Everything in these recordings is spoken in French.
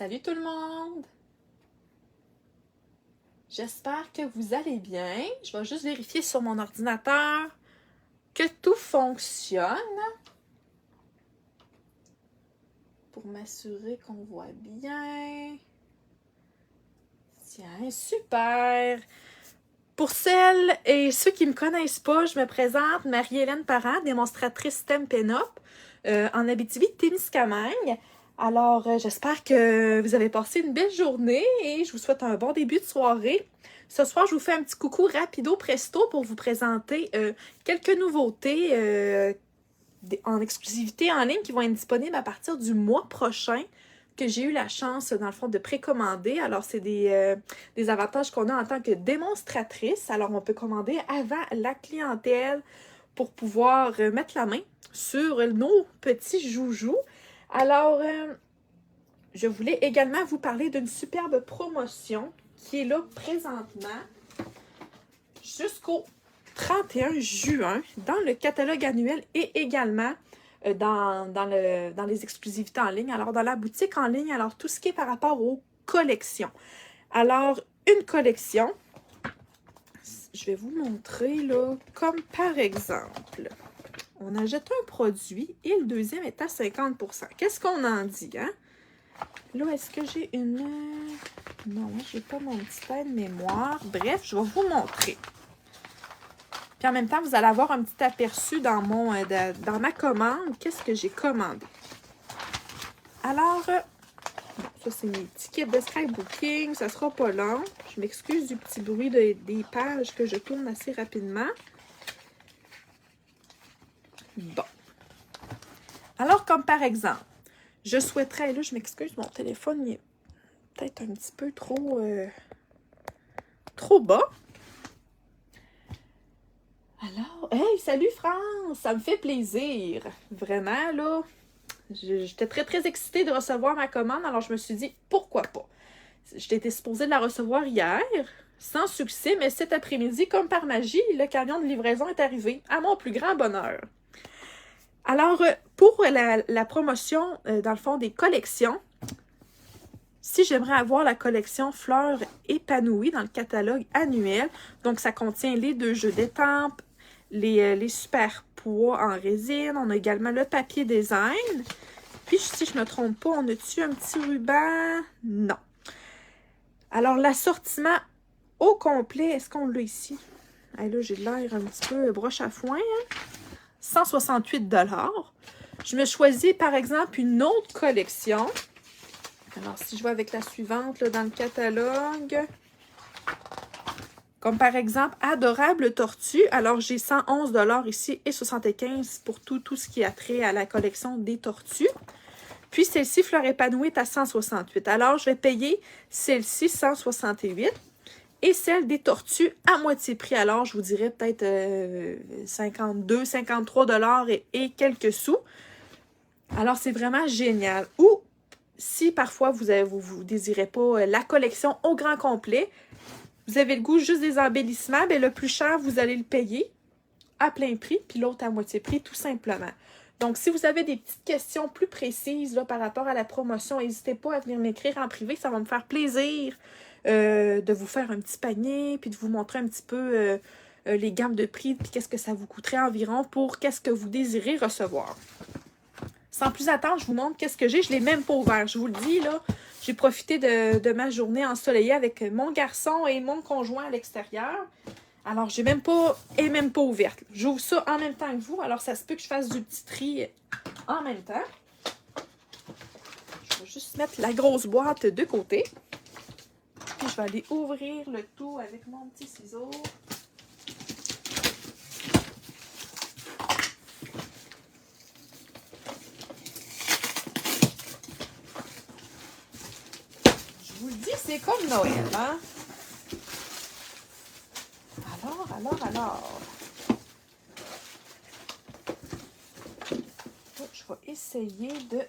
Salut tout le monde! J'espère que vous allez bien. Je vais juste vérifier sur mon ordinateur que tout fonctionne pour m'assurer qu'on voit bien. Tiens, super! Pour celles et ceux qui ne me connaissent pas, je me présente Marie-Hélène Parent, démonstratrice Stampin' Up en Abitibi-Témiscamingue. Alors, j'espère que vous avez passé une belle journée et je vous souhaite un bon début de soirée. Ce soir, je vous fais un petit coucou rapido presto pour vous présenter quelques nouveautés en exclusivité en ligne qui vont être disponibles à partir du mois prochain que j'ai eu la chance, dans le fond, de précommander. Alors, c'est des avantages qu'on a en tant que démonstratrice. Alors, on peut commander avant la clientèle pour pouvoir mettre la main sur nos petits joujoux. Alors, je voulais également vous parler d'une superbe promotion qui est là présentement jusqu'au 31 juin dans le catalogue annuel et également dans les exclusivités en ligne. Alors, dans la boutique en ligne, alors tout ce qui est par rapport aux collections. Alors, une collection, je vais vous montrer là, comme par exemple, on achète un produit et le deuxième est à 50%. Qu'est-ce qu'on en dit, hein? Là, est-ce que j'ai une... Non, j'ai pas mon petit aide-mémoire. Bref, je vais vous montrer. Puis en même temps, vous allez avoir un petit aperçu dans ma commande. Qu'est-ce que j'ai commandé? Alors, ça c'est mes tickets de scrapbooking. Ça sera pas long. Je m'excuse du petit bruit des pages que je tourne assez rapidement. Bon. Alors, comme par exemple, je souhaiterais... Là, je m'excuse, mon téléphone il est peut-être un petit peu trop bas. Alors, hey, salut France! Ça me fait plaisir. Vraiment, là, j'étais très, très excitée de recevoir ma commande. Alors, je me suis dit, pourquoi pas? J'étais supposée de la recevoir hier, sans succès, mais cet après-midi, comme par magie, le camion de livraison est arrivé, à mon plus grand bonheur. Alors, pour la promotion, dans le fond, des collections, si j'aimerais avoir la collection Fleurs épanouies dans le catalogue annuel, donc ça contient les 2 jeux d'étampes, les super poids en résine, on a également le papier design, puis si je ne me trompe pas, on a-tu un petit ruban? Non. Alors, l'assortiment au complet, est-ce qu'on l'a ici? Ah, là, j'ai l'air un petit peu broche à foin, hein? 168 $. Je me choisis, par exemple, une autre collection. Alors, si je vais avec la suivante là, dans le catalogue, comme par exemple, Adorable Tortue. Alors, j'ai 111 $ ici et 75 pour tout ce qui a trait à la collection des tortues. Puis, celle-ci, Fleur épanouie, est à 168. Alors, je vais payer celle-ci 168 et celle des tortues à moitié prix. Alors, je vous dirais peut-être 52, 53 $ et quelques sous. Alors, c'est vraiment génial. Ou, si parfois vous désirez pas la collection au grand complet, vous avez le goût juste des embellissements, bien le plus cher, vous allez le payer à plein prix, puis l'autre à moitié prix, tout simplement. Donc, si vous avez des petites questions plus précises là, par rapport à la promotion, n'hésitez pas à venir m'écrire en privé, ça va me faire plaisir de vous faire un petit panier, puis de vous montrer un petit peu les gammes de prix, puis qu'est-ce que ça vous coûterait environ pour qu'est-ce que vous désirez recevoir. Sans plus attendre, je vous montre qu'est-ce que j'ai. Je ne l'ai même pas ouvert. Je vous le dis, là, j'ai profité de ma journée ensoleillée avec mon garçon et mon conjoint à l'extérieur. Alors, j'ai même pas ouverte. J'ouvre ça en même temps que vous. Alors, ça se peut que je fasse du petit tri en même temps. Je vais juste mettre la grosse boîte de côté. Puis, je vais aller ouvrir le tout avec mon petit ciseau. Je vous le dis, c'est comme Noël, hein? Alors. Je vais essayer de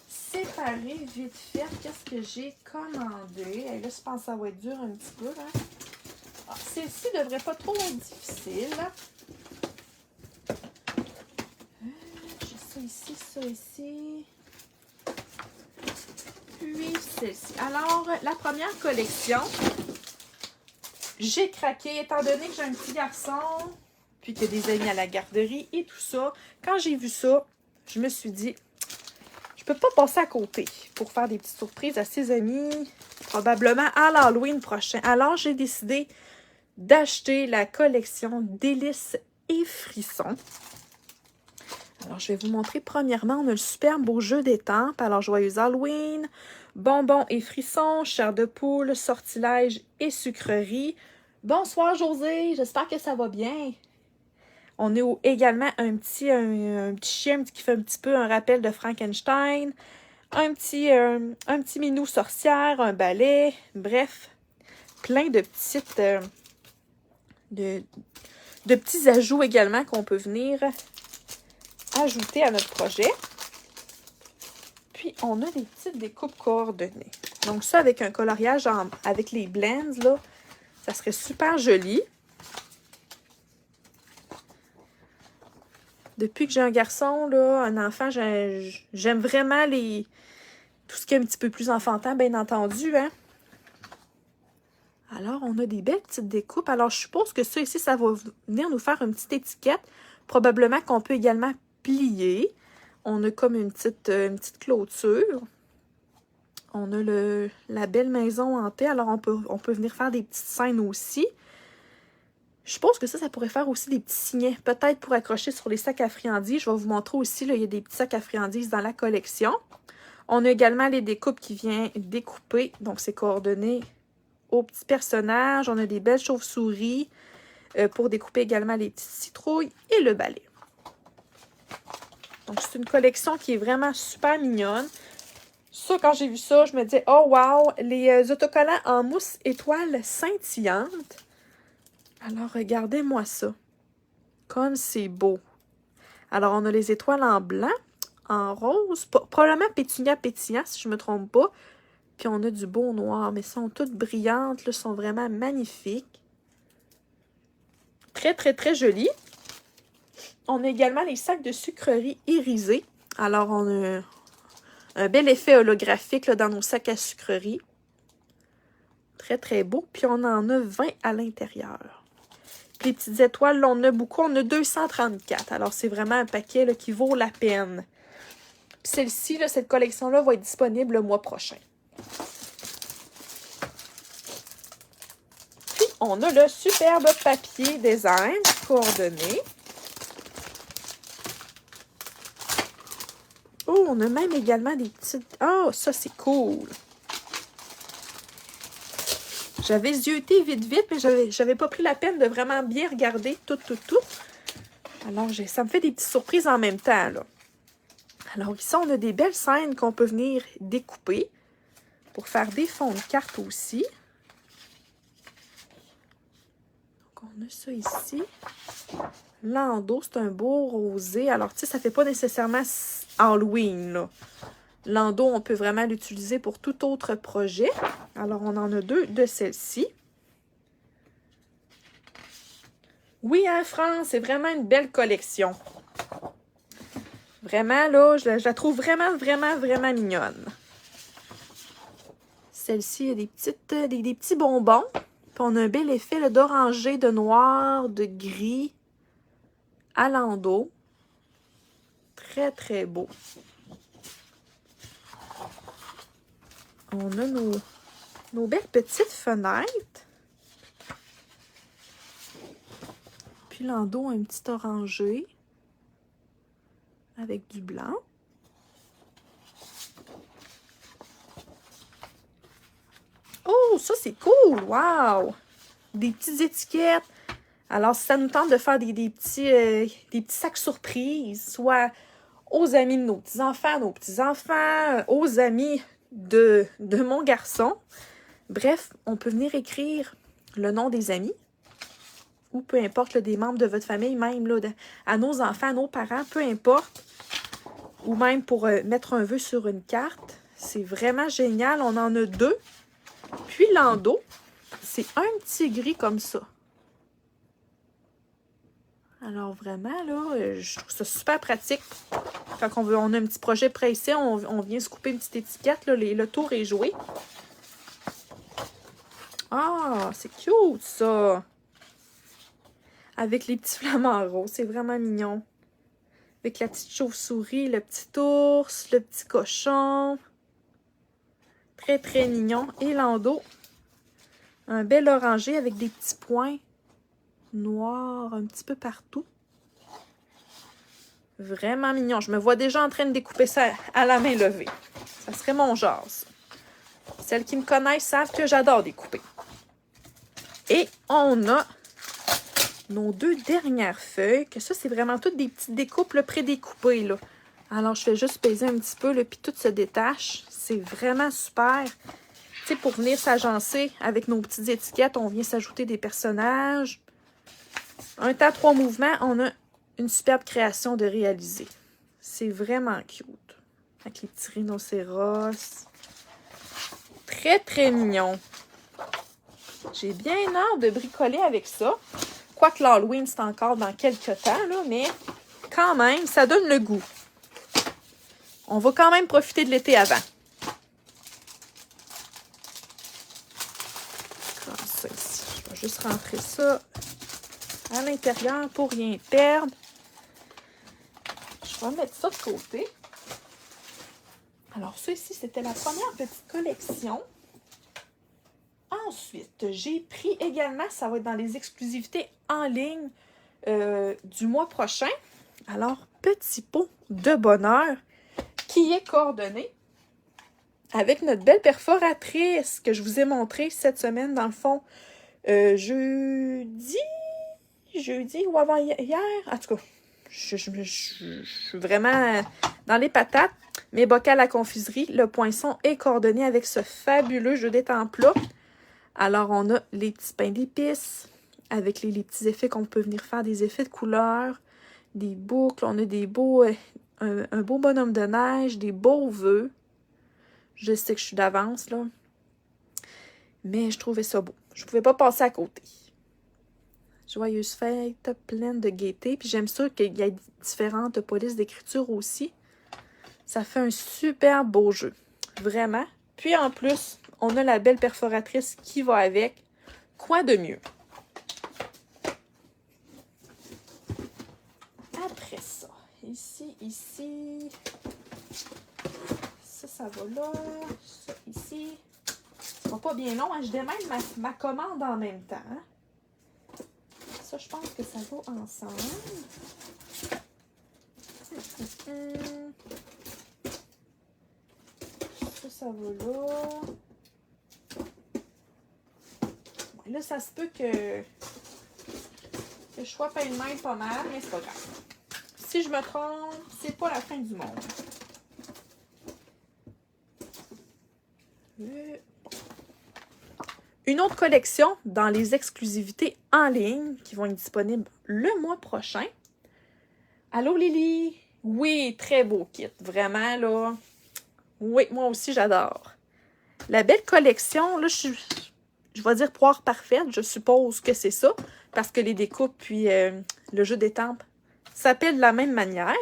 séparer vite fait qu'est-ce que j'ai commandé. Et là, je pense que ça va être dur un petit peu. Hein? Ah, celle-ci ne devrait pas trop être difficile. J'ai ça ici, ça ici. Puis celle-ci. Alors, la première collection, j'ai craqué étant donné que j'ai un petit garçon, puis qu'il y a des amis à la garderie et tout ça. Quand j'ai vu ça, je me suis dit, je peux pas passer à côté pour faire des petites surprises à ses amis, probablement à l'Halloween prochain. Alors, j'ai décidé d'acheter la collection Délices et Frissons. Alors, je vais vous montrer premièrement, on a le super beau jeu d'étampes. Alors, joyeux Halloween, bonbons et frissons, chair de poule, sortilèges et sucreries. Bonsoir José, j'espère que ça va bien. On a également un petit chien qui fait un petit peu un rappel de Frankenstein, un petit minou sorcière, un balai, bref, plein de petites de petits ajouts également qu'on peut venir ajouter à notre projet. Puis, on a des petites découpes coordonnées. Donc, ça, avec un coloriage avec les blends, là, ça serait super joli. Depuis que j'ai un garçon, là, un enfant, j'aime vraiment tout ce qui est un petit peu plus enfantin, bien entendu, hein. Alors, on a des belles petites découpes. Alors, je suppose que ça ici, ça va venir nous faire une petite étiquette. Probablement qu'on peut également plier. On a comme une petite clôture. On a la belle maison hantée. Alors, on peut venir faire des petites scènes aussi. Je suppose que ça pourrait faire aussi des petits signets. Peut-être pour accrocher sur les sacs à friandises. Je vais vous montrer aussi, là, il y a des petits sacs à friandises dans la collection. On a également les découpes qui viennent découper. Donc, c'est coordonné aux petits personnages. On a des belles chauves-souris pour découper également les petites citrouilles et le balai. Donc, c'est une collection qui est vraiment super mignonne. Ça, quand j'ai vu ça, je me dis, oh wow, les autocollants en mousse étoile scintillante. Alors, regardez-moi ça. Comme c'est beau. Alors, on a les étoiles en blanc, en rose, probablement pétunia pétillant, si je ne me trompe pas. Puis, on a du beau noir, mais elles sont toutes brillantes, là, sont vraiment magnifiques. Très, très, très jolies. On a également les sacs de sucreries irisés. Alors, on a un bel effet holographique là, dans nos sacs à sucreries. Très, très beau. Puis, on en a 20 à l'intérieur. Puis, les petites étoiles, là, on a beaucoup. On a 234. Alors, c'est vraiment un paquet là, qui vaut la peine. Puis, celle-ci, cette collection-là, va être disponible le mois prochain. Puis, on a le superbe papier design coordonné. Oh, on a même également des petites... Oh, ça, c'est cool! J'avais zioté vite, mais j'avais pas pris la peine de vraiment bien regarder tout. Alors, ça me fait des petites surprises en même temps, là. Alors, ici, on a des belles scènes qu'on peut venir découper pour faire des fonds de cartes aussi. Donc, on a ça ici. L'endos, c'est un beau rosé. Alors, tu sais, ça fait pas nécessairement Halloween, là. L'endos, on peut vraiment l'utiliser pour tout autre projet. Alors, on en a 2 de celles-ci. Oui, hein, France, c'est vraiment une belle collection. Vraiment, là, je la trouve vraiment mignonne. Celle-ci, il y a des petits bonbons. Puis, on a un bel effet d'orangé, de noir, de gris à l'endos. Très, très beau. On a nos belles petites fenêtres. Puis l'endos, un petit orangé avec du blanc. Oh, ça c'est cool! Wow! Des petites étiquettes. Alors, si ça nous tente de faire des petits sacs surprises, soit aux amis de nos petits-enfants, aux amis de mon garçon. Bref, on peut venir écrire le nom des amis ou peu importe, là, des membres de votre famille, même là, à nos enfants, à nos parents, peu importe. Ou même pour mettre un vœu sur une carte. C'est vraiment génial. On en a 2. Puis l'endos, c'est un petit gris comme ça. Alors vraiment, là, je trouve ça super pratique. Quand on a un petit projet pressé, on vient se couper une petite étiquette. Là, le tour est joué. Ah, c'est cute, ça! Avec les petits flamants roses, c'est vraiment mignon. Avec la petite chauve-souris, le petit ours, le petit cochon. Très, très mignon. Et l'endos, un bel orangé avec des petits points noirs un petit peu partout. Vraiment mignon. Je me vois déjà en train de découper ça à la main levée. Ça serait mon genre, ça. Celles qui me connaissent savent que j'adore découper. Et on a nos 2 dernières feuilles, que ça, c'est vraiment toutes des petites découpes pré-découpées, là. Alors, je fais juste peser un petit peu, là, puis tout se détache. C'est vraiment super. Tu sais, pour venir s'agencer avec nos petites étiquettes, on vient s'ajouter des personnages. Un temps, 3 mouvements, on a une superbe création de réaliser. C'est vraiment cute. Avec les petits rhinocéros. Très, très mignon. J'ai bien hâte de bricoler avec ça. Quoique l'Halloween, c'est encore dans quelques temps, là, mais quand même, ça donne le goût. On va quand même profiter de l'été avant. Comme ça ici. Je vais juste rentrer ça à l'intérieur pour rien perdre. Je vais mettre ça de côté. Alors, ça ici, c'était la première petite collection. Ensuite, j'ai pris également, ça va être dans les exclusivités en ligne du mois prochain. Alors, petit pot de bonheur qui est coordonné avec notre belle perforatrice que je vous ai montré cette semaine, dans le fond, jeudi ou avant hier. En tout cas, je suis vraiment dans les patates. Mes bocals à confiserie, le poinçon est coordonné avec ce fabuleux jeu d'étampes-là. Alors, on a les petits pains d'épices avec les petits effets qu'on peut venir faire, des effets de couleurs, des boucles. On a des beaux, un beau bonhomme de neige, des beaux vœux. Je sais que je suis d'avance, là. Mais je trouvais ça beau. Je ne pouvais pas passer à côté. Joyeuse fête, pleine de gaieté. Puis j'aime ça qu'il y ait différentes polices d'écriture aussi. Ça fait un super beau jeu. Vraiment. Puis en plus, on a la belle perforatrice qui va avec. Quoi de mieux? Après ça, ici. Ça va là. Ça ici. Ça va pas bien long. Hein? Je démêle ma commande en même temps. Hein? Ça, je pense que ça va ensemble. Ça va là. Ouais, là, ça se peut que je sois pêle-mêle pas mal, mais c'est pas grave. Si je me trompe, c'est pas la fin du monde. Une autre collection dans les exclusivités en ligne qui vont être disponibles le mois prochain. Allô Lily? Oui, très beau kit. Vraiment, là. Oui, moi aussi, j'adore. La belle collection, là, je vais dire poire parfaite. Je suppose que c'est ça. Parce que les découpes puis le jeu d'étampes s'appellent de la même manière.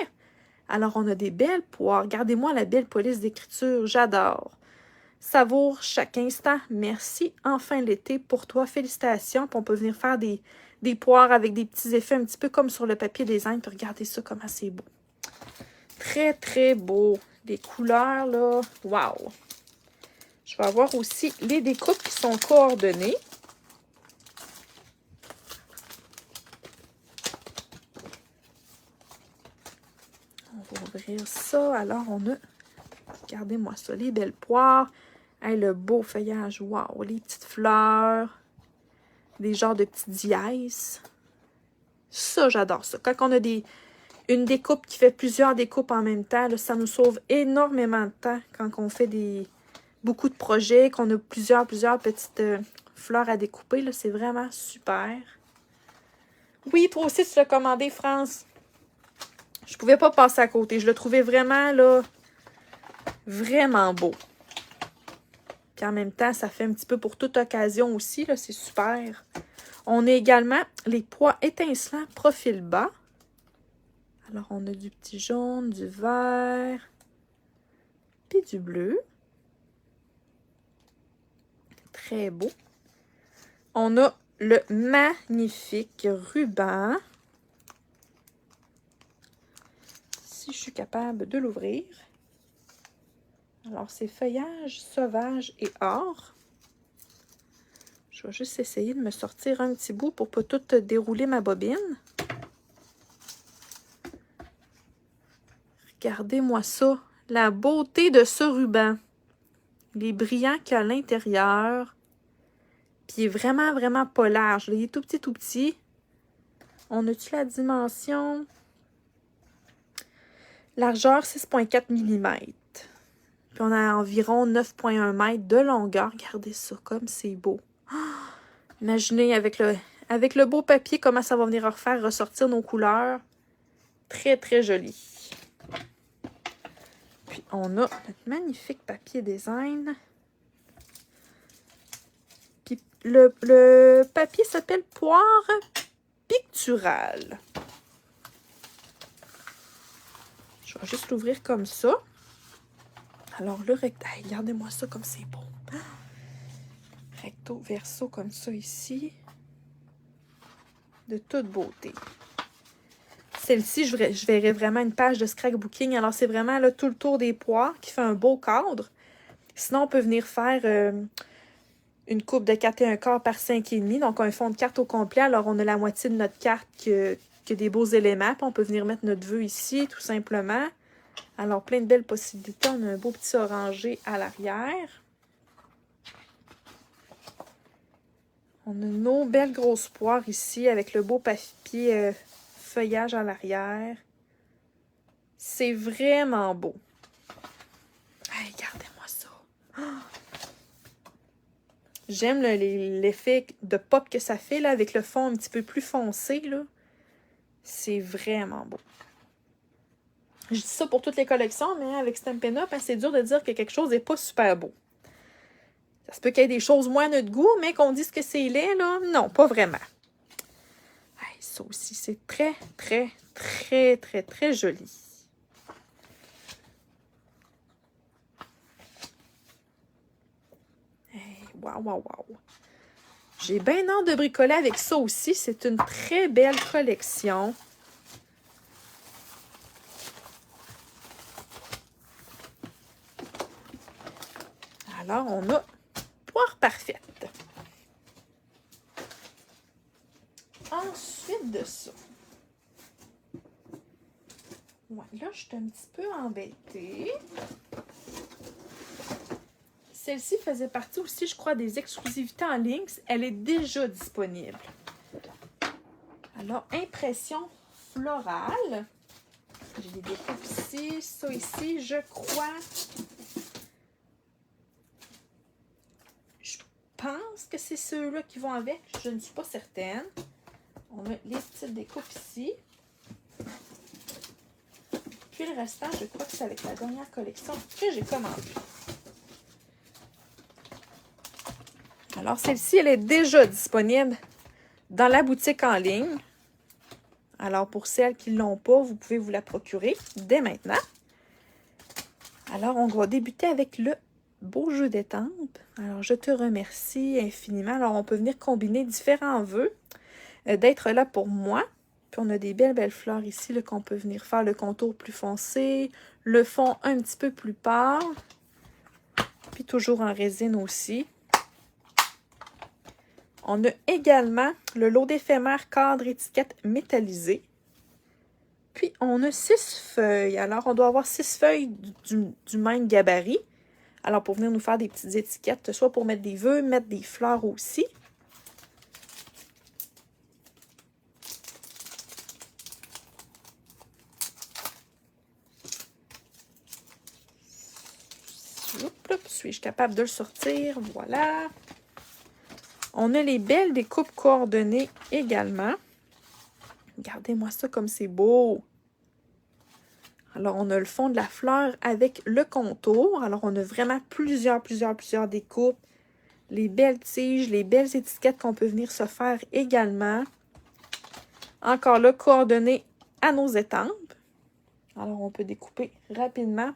Alors, on a des belles poires. Regardez-moi la belle police d'écriture. J'adore. Savoure chaque instant. Merci. Enfin l'été pour toi. Félicitations. Puis on peut venir faire des poires avec des petits effets un petit peu comme sur le papier design. Puis regardez ça comment c'est beau. Très, très beau. Des couleurs, là. Wow! Je vais avoir aussi les découpes qui sont coordonnées. On va ouvrir ça. Alors, on a... Regardez-moi ça. Les belles poires. Hey, le beau feuillage. Wow! Les petites fleurs. Des genres de petites dièses. Ça, j'adore ça. Quand on a une découpe qui fait plusieurs découpes en même temps, là, ça nous sauve énormément de temps quand on fait beaucoup de projets, qu'on a plusieurs petites fleurs à découper. C'est vraiment super. Oui, toi aussi, tu l'as commandé, France. Je pouvais pas passer à côté. Je le trouvais vraiment, là, vraiment beau. Puis en même temps, ça fait un petit peu pour toute occasion aussi, là. C'est super. On a également les pois étincelants profil bas. Alors, on a du petit jaune, du vert, puis du bleu. Très beau. On a le magnifique ruban. Si je suis capable de l'ouvrir. Alors, c'est feuillage sauvage et or. Je vais juste essayer de me sortir un petit bout pour ne pas tout dérouler ma bobine. Regardez-moi ça. La beauté de ce ruban. Les brillants qu'il y a à l'intérieur. Puis il est vraiment, vraiment pas large. Il est tout petit, tout petit. On a-tu la dimension? Largeur 6,4 mm. Puis on a environ 9,1 m de longueur. Regardez ça, comme c'est beau. Oh! Imaginez avec le beau papier comment ça va venir refaire ressortir nos couleurs. Très, très joli. Puis on a notre magnifique papier design. Puis le papier s'appelle Poire Picturale. Je vais juste l'ouvrir comme ça. Alors le recto, hey, regardez-moi ça comme c'est beau. Recto, verso comme ça ici. De toute beauté. Celle-ci, je verrai vraiment une page de scrapbooking. Alors c'est vraiment là, tout le tour des poires qui fait un beau cadre. Sinon, on peut venir faire une coupe de 4,25 par 5,5. Donc un fond de carte au complet. Alors on a la moitié de notre carte qui a des beaux éléments. Puis on peut venir mettre notre vœu ici, tout simplement. Alors, plein de belles possibilités. On a un beau petit orangé à l'arrière. On a nos belles grosses poires ici avec le beau papier feuillage à l'arrière. C'est vraiment beau. Hey, regardez-moi ça. Oh! J'aime l'effet de pop que ça fait là, avec le fond un petit peu plus foncé. C'est vraiment beau. Je dis ça pour toutes les collections, mais avec Stampin' Up, c'est dur de dire que quelque chose n'est pas super beau. Ça se peut qu'il y ait des choses moins à notre goût, mais qu'on dise que c'est laid, là, non, pas vraiment. Hey, ça aussi, c'est très, très, très, très, très joli. Hey, wow, wow, wow. J'ai bien hâte de bricoler avec ça aussi. C'est une très belle collection. Alors, on a Poire parfaite. Ensuite de ça. Ouais, là, je suis un petit peu embêtée. Celle-ci faisait partie aussi, je crois, des exclusivités en ligne. Elle est déjà disponible. Alors, impression florale. J'ai des découpes ici. Ça ici, je crois. Je pense que c'est ceux-là qui vont avec. Je ne suis pas certaine. On a les petites découpes ici. Puis le restant, je crois que c'est avec la dernière collection que j'ai commandée. Alors, celle-ci, elle est déjà disponible dans la boutique en ligne. Alors, pour celles qui ne l'ont pas, vous pouvez vous la procurer dès maintenant. Alors, on va débuter avec le beau jeu d'étampes. Alors, je te remercie infiniment. Alors, on peut venir combiner différents vœux d'être là pour moi. Puis, on a des belles fleurs ici qu'on peut venir faire le contour plus foncé, le fond un petit peu plus pâle. Puis, toujours en résine aussi. On a également le lot d'éphémères cadre étiquette métallisée. Puis, on a 6 feuilles. Alors, on doit avoir 6 feuilles du même gabarit. Alors, pour venir nous faire des petites étiquettes, soit pour mettre des vœux, mettre des fleurs aussi. Suis-je capable de le sortir? Voilà. On a les belles découpes coordonnées également. Regardez-moi ça comme c'est beau. Alors, on a le fond de la fleur avec le contour. Alors, on a vraiment plusieurs découpes les belles tiges, les belles étiquettes qu'on peut venir se faire également. Encore là, coordonnées à nos étampes. Alors, on peut découper rapidement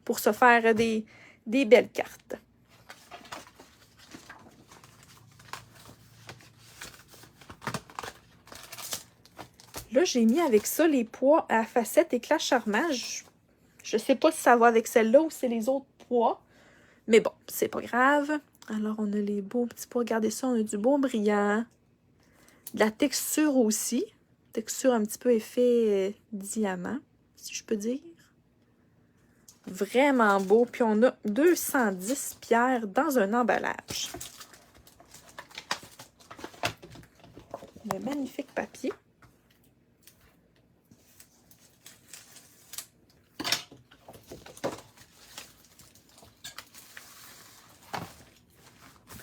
pour se faire des belles cartes. Là, j'ai mis avec ça les pois à facettes éclat charmant. Je sais pas si ça va avec celle-là ou c'est les autres pois. Mais bon, c'est pas grave. Alors, on a les beaux petits pois. Regardez ça, on a du beau brillant. De la texture aussi. Texture un petit peu effet diamant, si je peux dire. Vraiment beau. Puis, on a 210 pierres dans un emballage. Le magnifique papier.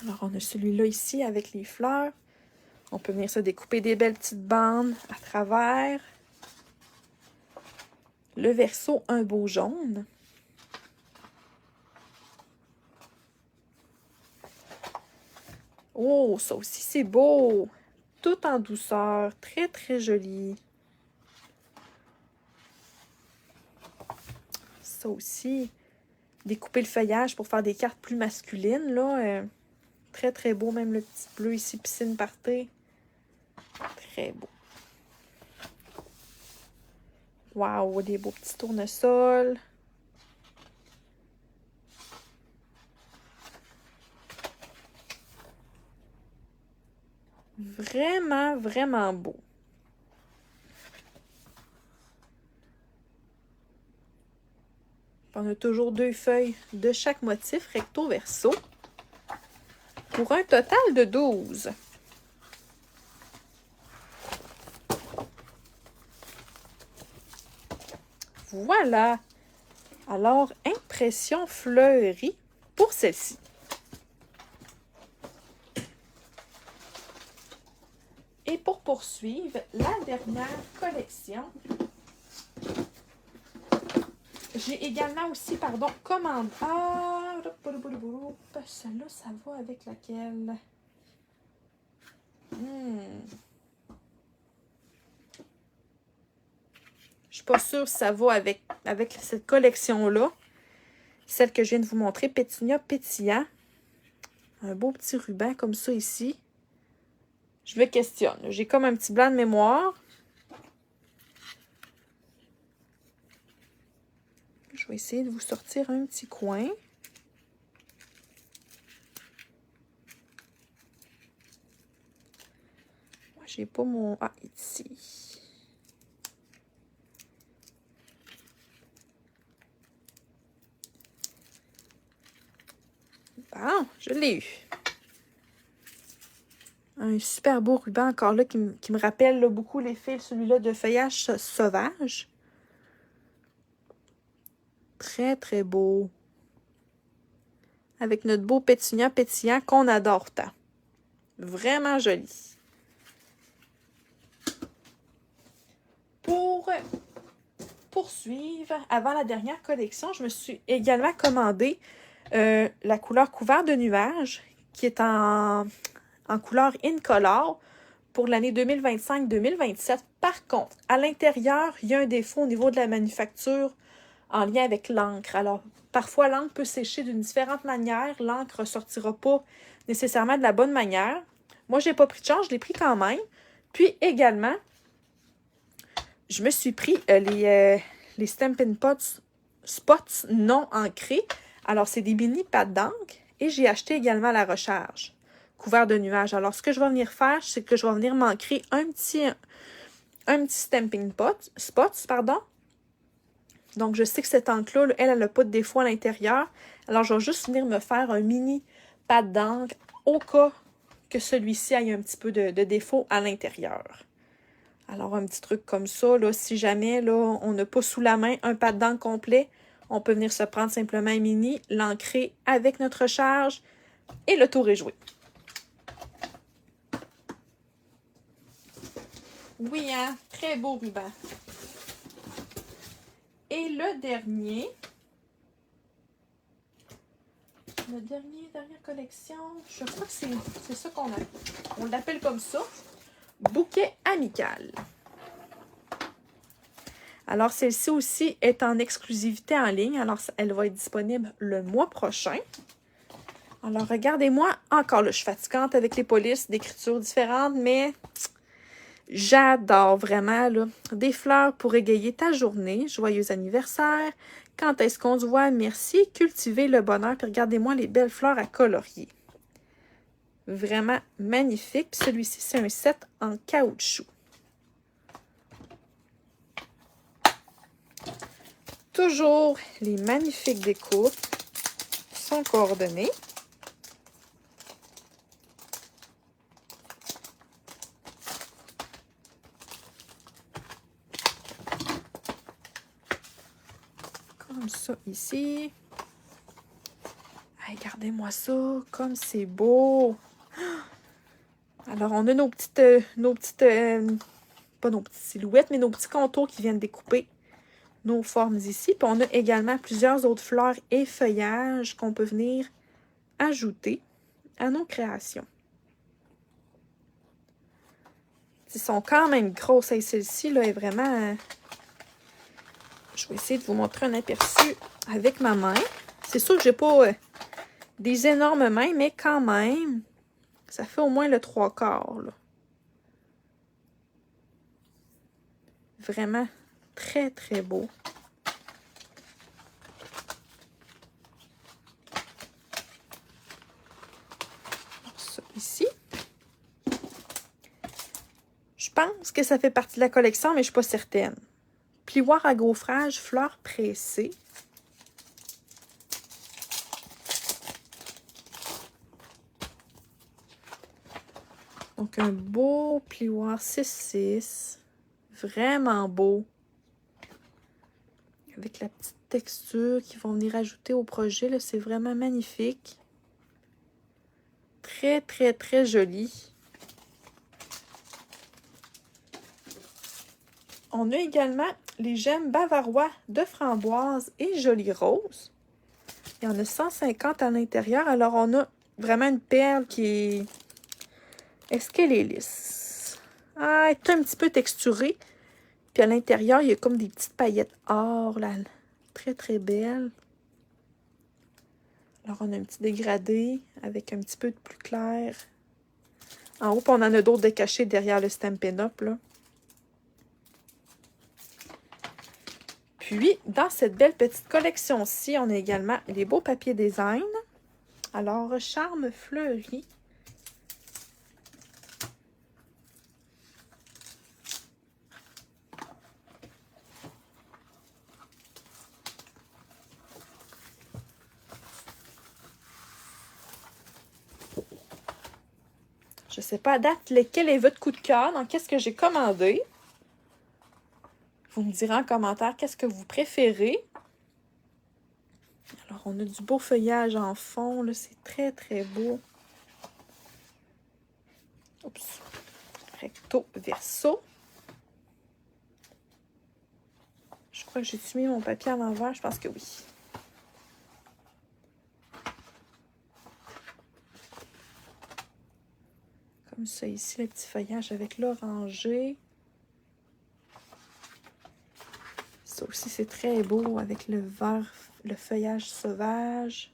Alors, on a celui-là ici avec les fleurs. On peut venir se découper des belles petites bandes à travers. Le verso, un beau jaune. Oh, ça aussi, c'est beau! Tout en douceur. Très, très joli. Ça aussi. Découper le feuillage pour faire des cartes plus masculines, là. Très, très beau. Même le petit bleu ici, piscine party. Très beau. Wow, des beaux petits tournesols. Vraiment, vraiment beau. On a toujours 2 feuilles de chaque motif, recto verso, pour un total de 12. Voilà. Alors, impression fleurie pour celle-ci. Et pour poursuivre, la dernière collection, j'ai également aussi, commandé... Ah, celle-là, ça va avec laquelle? Je suis pas sûre si ça va avec cette collection-là. Celle que je viens de vous montrer, Pétunia Pétillant. Un beau petit ruban comme ça ici. Je me questionne. J'ai comme un petit blanc de mémoire. Je vais essayer de vous sortir un petit coin. Moi, j'ai pas mon... Ah, ici. Bon, je l'ai eu. Un super beau ruban encore là qui me rappelle là, beaucoup les fils, celui-là de feuillage sauvage. Très, très beau. Avec notre beau pétunia pétillant qu'on adore tant. Vraiment joli. Pour poursuivre, avant la dernière collection, je me suis également commandé la couleur couvert de nuages qui est en couleur Incolor pour l'année 2025-2027. Par contre, à l'intérieur, il y a un défaut au niveau de la manufacture en lien avec l'encre. Alors, parfois, l'encre peut sécher d'une différente manière. L'encre ne ressortira pas nécessairement de la bonne manière. Moi, je n'ai pas pris de chance, je l'ai pris quand même. Puis également, je me suis pris les Stampin' Spots non ancrés. Alors, c'est des mini pattes d'encre. Et j'ai acheté également la recharge couvert de nuages. Alors, ce que je vais venir faire, c'est que je vais venir m'ancrer un petit Stampin' Spots, pardon. Donc, je sais que cette encre-là, elle n'a pas de défaut à l'intérieur. Alors, je vais juste venir me faire un mini pad d'encre au cas que celui-ci ait un petit peu de défaut à l'intérieur. Alors, un petit truc comme ça, là, si jamais là, on n'a pas sous la main un pad d'encre complet, on peut venir se prendre simplement un mini, l'ancrer avec notre charge et le tour est joué. Oui, hein? Très beau ruban. Et le dernier, La dernière collection, je crois que c'est ça qu'on a. On l'appelle comme ça. Bouquet amical. Alors, celle-ci aussi est en exclusivité en ligne. Alors, elle va être disponible le mois prochain. Alors, regardez-moi. Encore là, je suis fatigante avec les polices d'écriture différentes, mais j'adore vraiment, là. Des fleurs pour égayer ta journée. Joyeux anniversaire. Quand est-ce qu'on se voit? Merci. Cultivez le bonheur. Puis regardez-moi les belles fleurs à colorier. Vraiment magnifique. Puis celui-ci, c'est un set en caoutchouc. Toujours les magnifiques découpes sont coordonnées. Comme ça ici. Hey, regardez-moi ça, comme c'est beau. Alors, on a nos petites pas nos petites silhouettes, mais nos petits contours qui viennent découper nos formes ici. Puis on a également plusieurs autres fleurs et feuillages qu'on peut venir ajouter à nos créations. Ils sont quand même grosses. Et celle-ci là est vraiment... Je vais essayer de vous montrer un aperçu avec ma main. C'est sûr que j'ai pas des énormes mains, mais quand même, ça fait au moins le 3/4. Là. Vraiment très, très beau. Ça ici. Je pense que ça fait partie de la collection, mais je ne suis pas certaine. Plioir à gaufrage, fleurs pressées. Donc, un beau plioir 6-6. Vraiment beau. Avec la petite texture qu'ils vont venir ajouter au projet. C'est vraiment magnifique. Très, très, très joli. On a également les gemmes bavarois de framboise et joli rose. Il y en a 150 à l'intérieur. Alors, on a vraiment une perle qui est... Est-ce qu'elle est lisse? Ah, elle est un petit peu texturée. Puis à l'intérieur, il y a comme des petites paillettes or, là. Très, très belle. Alors, on a un petit dégradé avec un petit peu de plus clair. En haut, puis on en a d'autres décachés derrière le Stampin' Up, là. Puis, dans cette belle petite collection-ci, on a également les beaux papiers design. Alors, Charme Fleuri. Je ne sais pas à date lequel est votre coup de cœur, dans qu'est-ce que j'ai commandé. Vous me direz en commentaire qu'est-ce que vous préférez. Alors, on a du beau feuillage en fond, là, c'est très, très beau. Oups. Recto verso. Je crois que j'ai mis mon papier à l'envers, je pense que oui. Comme ça ici, le petit feuillage avec l'orangé. Ça aussi, c'est très beau avec le vert, le feuillage sauvage.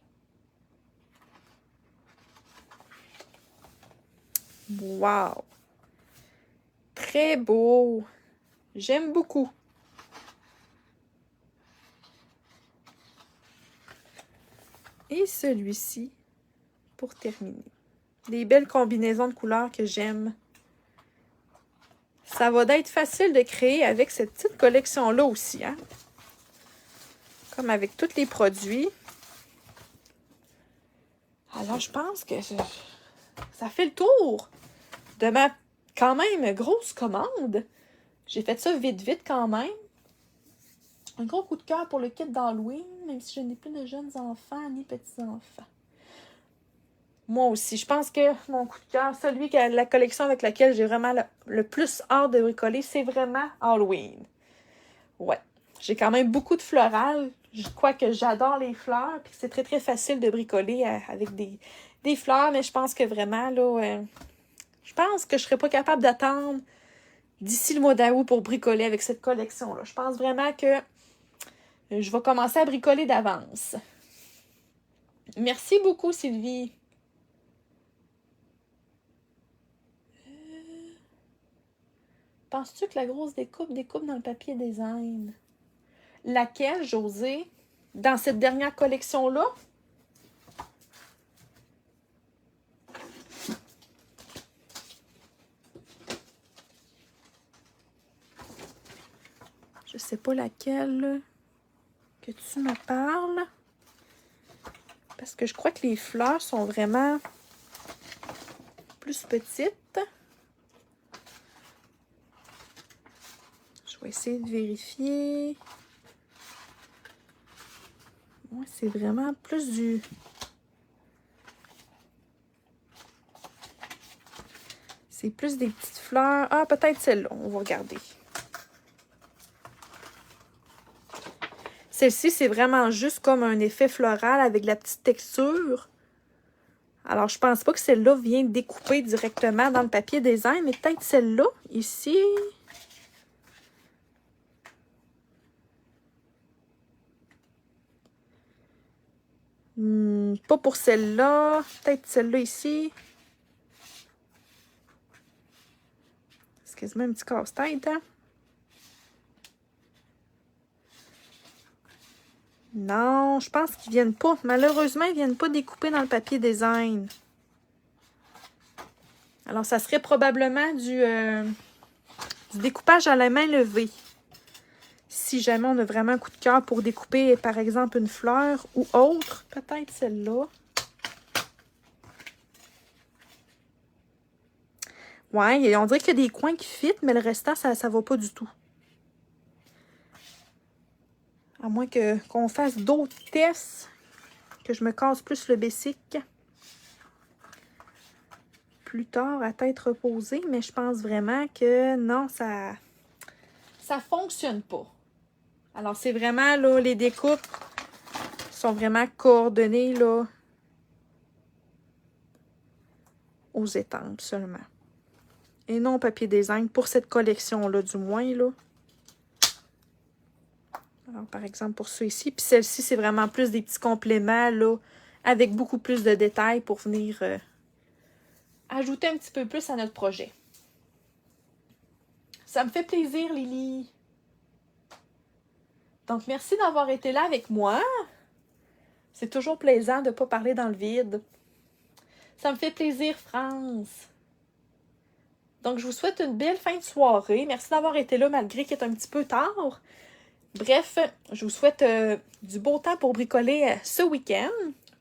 Wow! Très beau! J'aime beaucoup. Et celui-ci, pour terminer. Des belles combinaisons de couleurs que j'aime. Ça va être facile de créer avec cette petite collection-là aussi, hein? Comme avec tous les produits. Alors, je pense que ça fait le tour de ma, quand même, grosse commande. J'ai fait ça vite, vite quand même. Un gros coup de cœur pour le kit d'Halloween, même si je n'ai plus de jeunes enfants ni petits-enfants. Moi aussi, je pense que mon coup de cœur, celui que la collection avec laquelle j'ai vraiment le plus hâte de bricoler, c'est vraiment Halloween. Ouais. J'ai quand même beaucoup de floral. Je crois que j'adore les fleurs, puis c'est très, très facile de bricoler avec des fleurs, mais je pense que vraiment, là, je pense que je ne serais pas capable d'attendre d'ici le mois d'août pour bricoler avec cette collection-là. Je pense vraiment que je vais commencer à bricoler d'avance. Merci beaucoup, Sylvie. Penses-tu que la grosse découpe dans le papier design? Laquelle, Josée? Dans cette dernière collection-là? Je sais pas laquelle que tu me parles. Parce que je crois que les fleurs sont vraiment plus petites. Je vais essayer de vérifier. Ouais, c'est vraiment plus du... C'est plus des petites fleurs. Ah, peut-être celle-là. On va regarder. Celle-ci, c'est vraiment juste comme un effet floral avec la petite texture. Alors, je pense pas que celle-là vient découper directement dans le papier design, mais peut-être celle-là, ici. Pas pour celle-là. Peut-être celle-là ici. C'est quasiment un petit casse-tête, hein? Non, je pense qu'ils viennent pas. Malheureusement, ils viennent pas découper dans le papier design. Alors, ça serait probablement du découpage à la main levée. Si jamais on a vraiment un coup de cœur pour découper, par exemple, une fleur ou autre, peut-être celle-là. Ouais, on dirait qu'il y a des coins qui fit, mais le restant, ça va pas du tout. À moins qu'on fasse d'autres tests, que je me casse plus le bessic plus tard à tête reposée, mais je pense vraiment que non, ça fonctionne pas. Alors, c'est vraiment, là, les découpes sont vraiment coordonnées, là, aux étampes seulement. Et non papier design pour cette collection-là, du moins, là. Alors, par exemple, pour ceux ici. Puis celle-ci, c'est vraiment plus des petits compléments, là, avec beaucoup plus de détails pour venir ajouter un petit peu plus à notre projet. Ça me fait plaisir, Lily. Donc, merci d'avoir été là avec moi. C'est toujours plaisant de ne pas parler dans le vide. Ça me fait plaisir, France. Donc, je vous souhaite une belle fin de soirée. Merci d'avoir été là malgré qu'il est un petit peu tard. Bref, je vous souhaite du beau temps pour bricoler ce week-end.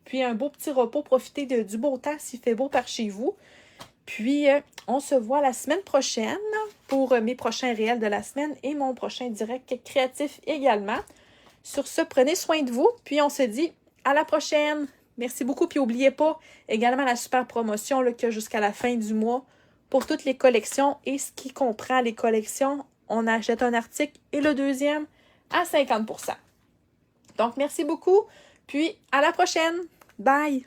Puis un beau petit repos. Profitez du beau temps s'il fait beau par chez vous. Puis, on se voit la semaine prochaine pour mes prochains réels de la semaine et mon prochain direct créatif également. Sur ce, prenez soin de vous. Puis, on se dit à la prochaine. Merci beaucoup. Puis, n'oubliez pas également la super promotion là, qu'il y a jusqu'à la fin du mois pour toutes les collections. Et ce qui comprend les collections, on achète un article et le deuxième à 50%. Donc, merci beaucoup. Puis, à la prochaine. Bye!